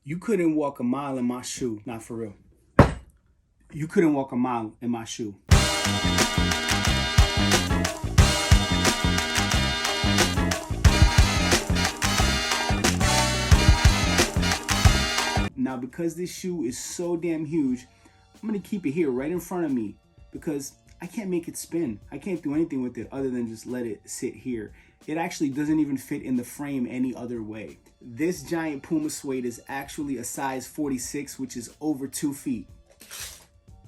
You couldn't walk a mile in my shoe. Not for real. You couldn't walk a mile in my shoe. Now, because this shoe is so damn huge, I'm gonna keep it here right in front of me because I can't make it spin. I can't do anything with it other than just let it sit here. It actually doesn't even fit in the frame any other way. This Giant Puma Suede is actually a size 46, which is over 2 feet.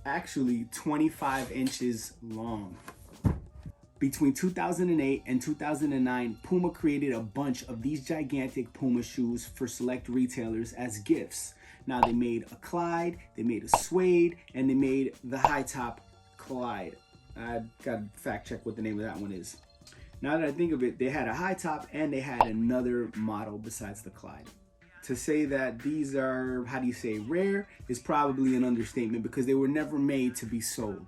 Actually 25 inches long. Between 2008 and 2009, Puma created a bunch of these gigantic Puma shoes for select retailers as gifts. Now they made a Clyde, they made a Suede, and they made the high top Clyde. I gotta fact check what the name of that one is. Now that I think of it, they had a high top and they had another model besides the Clyde. To say that these are, how do you say, rare is probably an understatement because they were never made to be sold.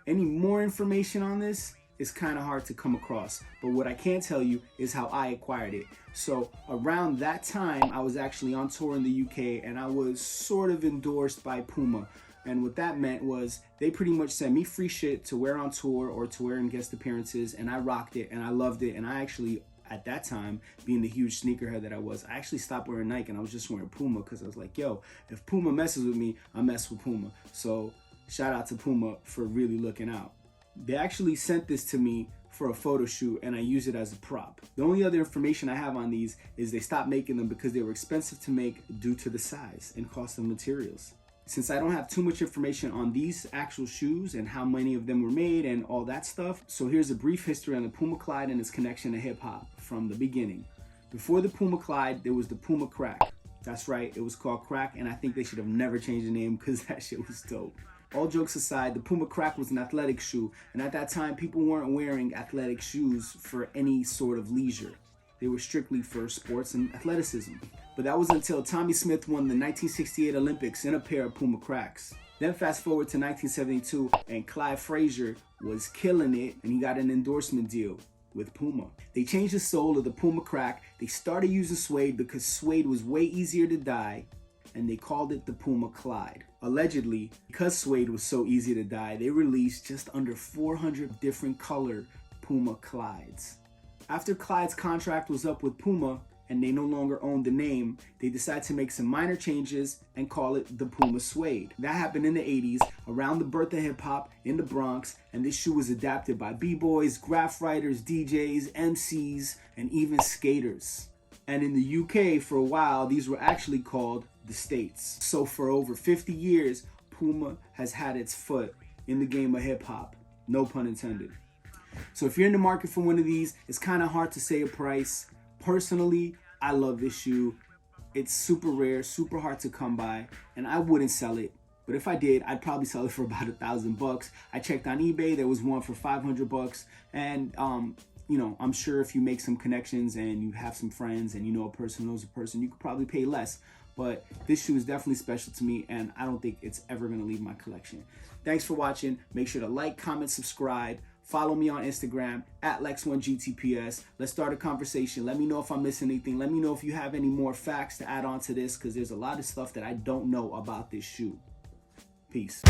Any more information on this is kind of hard to come across, but what I can tell you is how I acquired it. So around that time, I was actually on tour in the UK and I was sort of endorsed by Puma. And what that meant was they pretty much sent me free shit to wear on tour or to wear in guest appearances, and I rocked it and I loved it. And I actually, at that time, being the huge sneakerhead that I was, I actually stopped wearing Nike and I was just wearing Puma because I was like, yo, if Puma messes with me, I mess with Puma. So shout out to Puma for really looking out. They actually sent this to me for a photo shoot and I use it as a prop. The only other information I have on these is they stopped making them because they were expensive to make due to the size and cost of materials. Since I don't have too much information on these actual shoes and how many of them were made and all that stuff, so here's a brief history on the Puma Clyde and its connection to hip hop from the beginning. Before the Puma Clyde, there was the Puma Crack. That's right, it was called Crack, and I think they should have never changed the name because that shit was dope. All jokes aside, the Puma Crack was an athletic shoe, and at that time, people weren't wearing athletic shoes for any sort of leisure. They were strictly for sports and athleticism. But that was until Tommy Smith won the 1968 Olympics in a pair of Puma Cracks. Then fast forward to 1972, and Clyde Frazier was killing it, and he got an endorsement deal with Puma. They changed the sole of the Puma Crack. They started using suede because suede was way easier to dye, and they called it the Puma Clyde. Allegedly, because suede was so easy to dye, they released just under 400 different color Puma Clydes. After Clyde's contract was up with Puma and they no longer owned the name, they decided to make some minor changes and call it the Puma Suede. That happened in the 80s, around the birth of hip hop in the Bronx, and this shoe was adapted by b-boys, graph writers, DJs, MCs, and even skaters. And in the UK, for a while, these were actually called the States. So for over 50 years, Puma has had its foot in the game of hip hop. No pun intended. So if you're in the market for one of these, it's kind of hard to say a price. Personally, I love this shoe. It's super rare, super hard to come by, and I wouldn't sell it. But if I did, I'd probably sell it for about $1,000. I checked on eBay, there was one for $500, and you know, I'm sure if you make some connections and you have some friends and you know a person knows a person, you could probably pay less. But this shoe is definitely special to me, and I don't think it's ever gonna leave my collection. Thanks for watching. Make sure to like, comment, subscribe. Follow me on Instagram at Lex1GTPS. Let's start a conversation. Let me know if I'm missing anything. Let me know if you have any more facts to add on to this, because there's a lot of stuff that I don't know about this shoe. Peace.